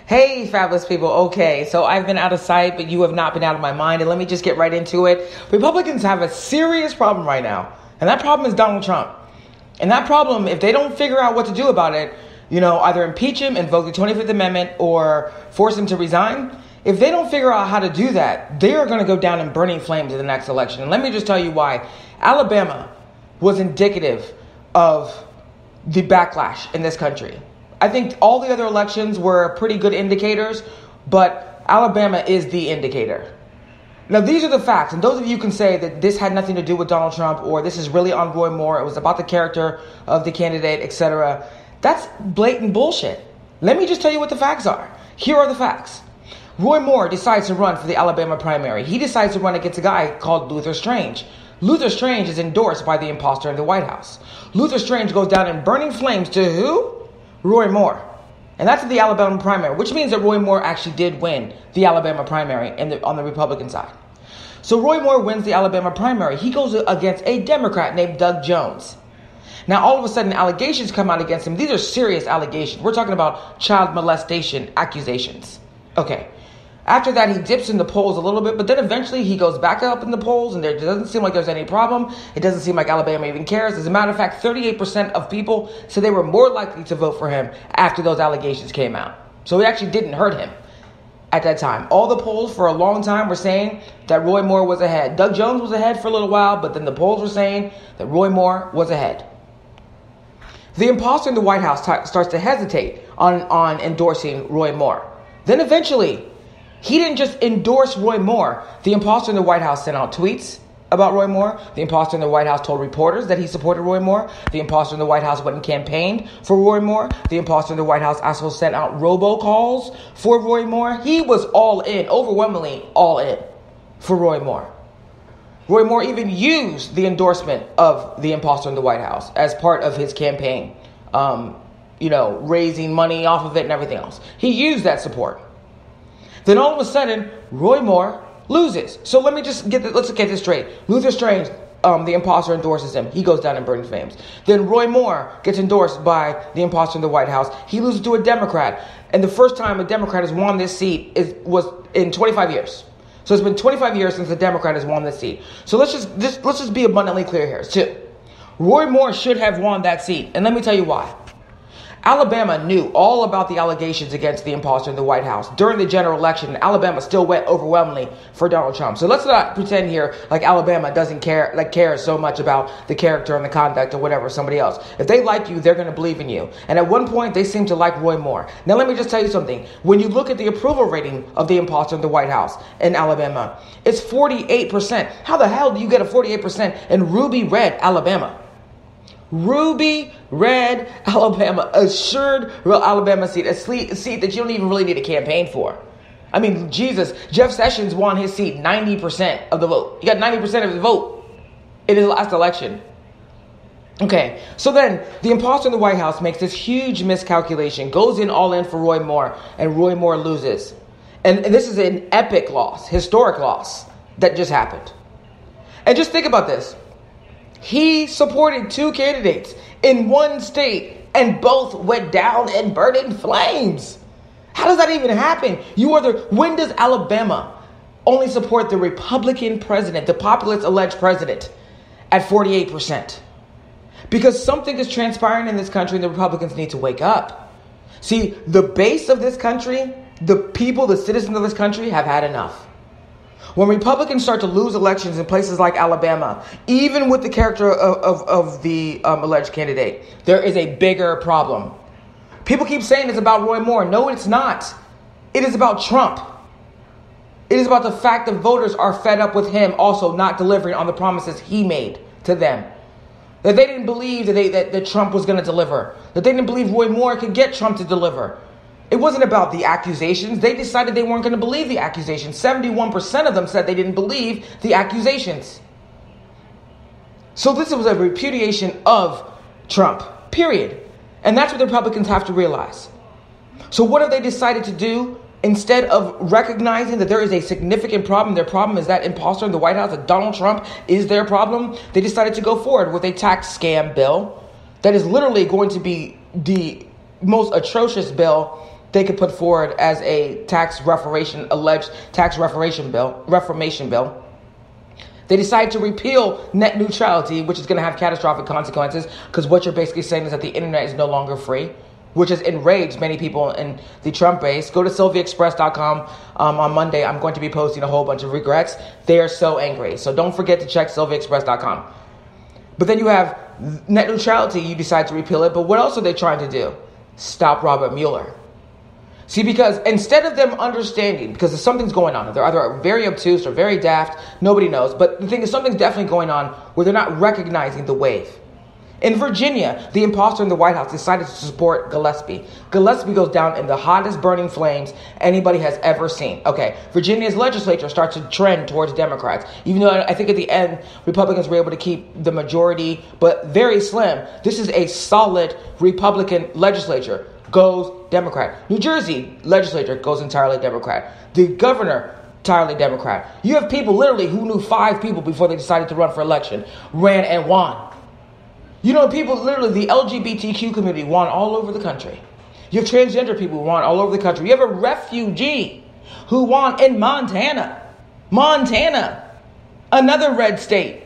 Hey, fabulous people. Okay, so I've been out of sight, but you have not been out of my mind. And let me just get right into it. Republicans have a serious problem right now. And that problem is Donald Trump. And that problem, if they don't figure out what to do about it, either impeach him, invoke the 25th Amendment, or force him to resign. If they don't figure out how to do that, they are going to go down in burning flames in the next election. And let me just tell you why. Alabama was indicative of the backlash in this country. I think all the other elections were pretty good indicators, but Alabama is the indicator. Now, these are the facts, and those of you can say that this had nothing to do with Donald Trump, or this is really on Roy Moore, it was about the character of the candidate, etc. That's blatant bullshit. Let me just tell you what the facts are. Here are the facts. Roy Moore decides to run for the Alabama primary. He decides to run against a guy called Luther Strange. Luther Strange is endorsed by the imposter in the White House. Luther Strange goes down in burning flames to who? Roy Moore. And that's the Alabama primary, which means that Roy Moore actually did win the Alabama primary on the Republican side. So Roy Moore wins the Alabama primary. He goes against a Democrat named Doug Jones. Now, all of a sudden, allegations come out against him. These are serious allegations. We're talking about child molestation accusations. Okay. After that, he dips in the polls a little bit, but then eventually he goes back up in the polls, and there doesn't seem like there's any problem. It doesn't seem like Alabama even cares. As a matter of fact, 38% of people said they were more likely to vote for him after those allegations came out. So it actually didn't hurt him at that time. All the polls for a long time were saying that Roy Moore was ahead. Doug Jones was ahead for a little while, but then the polls were saying that Roy Moore was ahead. The imposter in the White House starts to hesitate on endorsing Roy Moore. Then eventually, he didn't just endorse Roy Moore. The imposter in the White House sent out tweets about Roy Moore. The imposter in the White House told reporters that he supported Roy Moore. The imposter in the White House went and campaigned for Roy Moore. The imposter in the White House also sent out robocalls for Roy Moore. He was all in, overwhelmingly all in for Roy Moore. Roy Moore even used the endorsement of the imposter in the White House as part of his campaign, raising money off of it and everything else. He used that support. Then all of a sudden, Roy Moore loses. So let's get this straight. Luther Strange, the imposter, endorses him. He goes down in burning flames. Then Roy Moore gets endorsed by the imposter in the White House. He loses to a Democrat. And the first time a Democrat has won this seat was in 25 years. So it's been 25 years since a Democrat has won this seat. So let's just be abundantly clear here. Too. Roy Moore should have won that seat. And let me tell you why. Alabama knew all about the allegations against the imposter in the White House. During the general election, Alabama still went overwhelmingly for Donald Trump. So let's not pretend here like Alabama doesn't care so much about the character and the conduct or whatever, somebody else. If they like you, they're going to believe in you. And at one point, they seem to like Roy Moore. Now, let me just tell you something. When you look at the approval rating of the imposter in the White House in Alabama, it's 48%. How the hell do you get a 48% in ruby red Alabama? Ruby red Alabama, assured real Alabama seat, a seat that you don't even really need a campaign for. I mean, Jesus, Jeff Sessions won his seat 90% of the vote. He got 90% of the vote in his last election. Okay, so then the imposter in the White House makes this huge miscalculation, goes in all in for Roy Moore, and Roy Moore loses. And this is an epic loss, historic loss that just happened. And just think about this. He supported two candidates in one state and both went down and burned in flames. How does that even happen? When does Alabama only support the Republican president, the populist alleged president, at 48%? Because something is transpiring in this country and the Republicans need to wake up. See, the base of this country, the people, the citizens of this country have had enough. When Republicans start to lose elections in places like Alabama, even with the character of the alleged candidate, there is a bigger problem. People keep saying it's about Roy Moore. No, it's not. It is about Trump. It is about the fact that voters are fed up with him also not delivering on the promises he made to them. That they didn't believe that Trump was going to deliver. That they didn't believe Roy Moore could get Trump to deliver. It wasn't about the accusations. They decided they weren't going to believe the accusations. 71% of them said they didn't believe the accusations. So this was a repudiation of Trump, period. And that's what the Republicans have to realize. So what have they decided to do? Instead of recognizing that there is a significant problem, their problem is that imposter in the White House, that Donald Trump is their problem, they decided to go forward with a tax scam bill that is literally going to be the most atrocious bill they could put forward as a alleged tax reformation bill. They decide to repeal net neutrality, which is going to have catastrophic consequences, because what you're basically saying is that the internet is no longer free, which has enraged many people in the Trump base. Go to sylviaexpress.com on Monday. I'm going to be posting a whole bunch of regrets. They are so angry. So don't forget to check sylviaexpress.com. But then you have net neutrality. You decide to repeal it. But what else are they trying to do? Stop Robert Mueller. See, because instead of them understanding, because something's going on, they're either very obtuse or very daft, nobody knows. But the thing is, something's definitely going on where they're not recognizing the wave. In Virginia, the imposter in the White House decided to support Gillespie. Gillespie goes down in the hottest burning flames anybody has ever seen. Okay, Virginia's legislature starts to trend towards Democrats. Even though I think at the end, Republicans were able to keep the majority, but very slim. This is a solid Republican legislature. Goes Democrat. New Jersey legislature goes entirely Democrat. The governor, entirely Democrat. You have people literally who knew 5 people before they decided to run for election, ran and won. You know, people literally, the LGBTQ community won all over the country. You have transgender people who won all over the country. You have a refugee who won in Montana. Montana, another red state.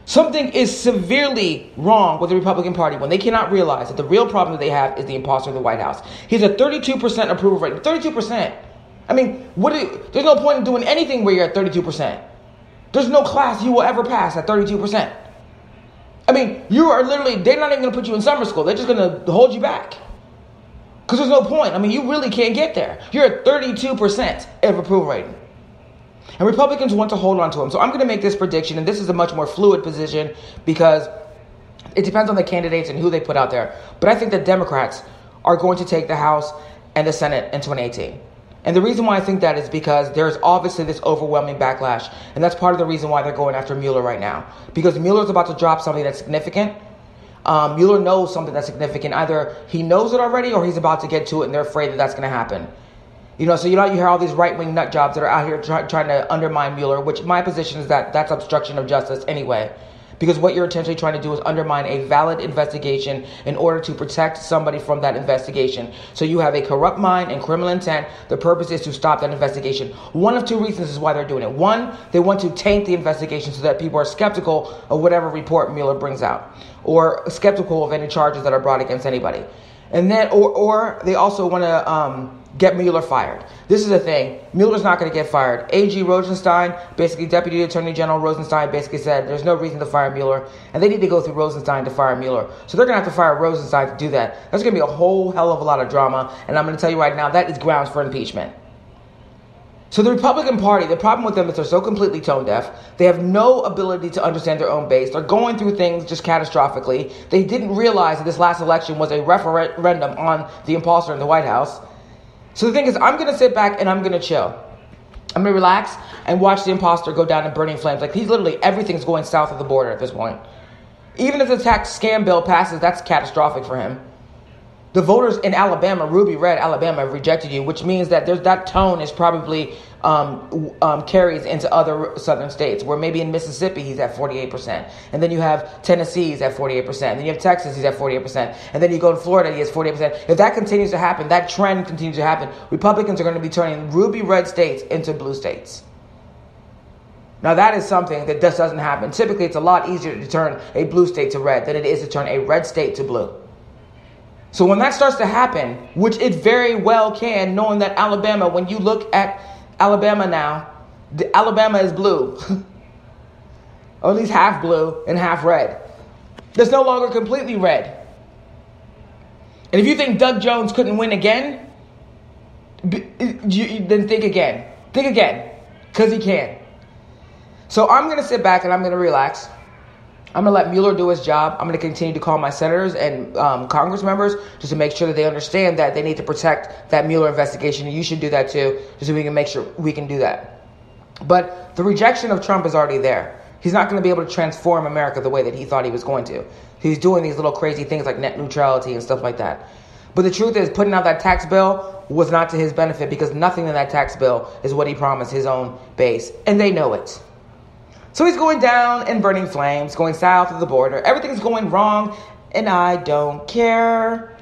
Something is severely wrong with the Republican Party when they cannot realize that the real problem that they have is the imposter in the White House. He's a 32% approval rating. 32%. I mean, there's no point in doing anything where you're at 32%. There's no class you will ever pass at 32%. I mean, you are literally, they're not even going to put you in summer school. They're just going to hold you back. Because there's no point. I mean, you really can't get there. You're at 32% of approval rating. And Republicans want to hold on to him. So I'm going to make this prediction, and this is a much more fluid position because it depends on the candidates and who they put out there. But I think that Democrats are going to take the House and the Senate in 2018. And the reason why I think that is because there's obviously this overwhelming backlash. And that's part of the reason why they're going after Mueller right now. Because Mueller's about to drop something that's significant. Mueller knows something that's significant. Either he knows it already or he's about to get to it and they're afraid that that's going to happen. You know, so you hear all these right-wing nut jobs that are out here trying to undermine Mueller, which my position is that that's obstruction of justice anyway. Because what you're intentionally trying to do is undermine a valid investigation in order to protect somebody from that investigation. So you have a corrupt mind and criminal intent. The purpose is to stop that investigation. One of 2 reasons is why they're doing it. One, they want to taint the investigation so that people are skeptical of whatever report Mueller brings out, or skeptical of any charges that are brought against anybody. And then, or they also want to get Mueller fired. This is the thing. Mueller's not going to get fired. A.G. Rosenstein, basically Deputy Attorney General Rosenstein, basically said there's no reason to fire Mueller, and they need to go through Rosenstein to fire Mueller. So they're going to have to fire Rosenstein to do that. There's going to be a whole hell of a lot of drama, and I'm going to tell you right now, that is grounds for impeachment. So the Republican Party, the problem with them is they're so completely tone deaf. They have no ability to understand their own base. They're going through things just catastrophically. They didn't realize that this last election was a referendum on the imposter in the White House. So the thing is, I'm going to sit back and I'm going to chill. I'm going to relax and watch the imposter go down in burning flames. Like, everything's going south of the border at this point. Even if the tax scam bill passes, that's catastrophic for him. The voters in Alabama, ruby red Alabama, have rejected you, which means that that tone is probably carries into other southern states, where maybe in Mississippi he's at 48%. And then you have Tennessee, he's at 48%. And then you have Texas, he's at 48%. And then you go to Florida, he has 48%. If that continues to happen, that trend continues to happen, Republicans are going to be turning ruby red states into blue states. Now that is something that just doesn't happen. Typically, it's a lot easier to turn a blue state to red than it is to turn a red state to blue. So when that starts to happen, which it very well can, knowing that Alabama, when you look at Alabama now, Alabama is blue. Or at least half blue and half red. It's no longer completely red. And if you think Doug Jones couldn't win again, then think again. Think again. Because he can. So I'm going to sit back and I'm going to relax. I'm going to let Mueller do his job. I'm going to continue to call my senators and Congress members just to make sure that they understand that they need to protect that Mueller investigation. And you should do that too, just so we can make sure we can do that. But the rejection of Trump is already there. He's not going to be able to transform America the way that he thought he was going to. He's doing these little crazy things like net neutrality and stuff like that. But the truth is, putting out that tax bill was not to his benefit, because nothing in that tax bill is what he promised his own base. And they know it. So he's going down in burning flames, going south of the border. Everything's going wrong, and I don't care.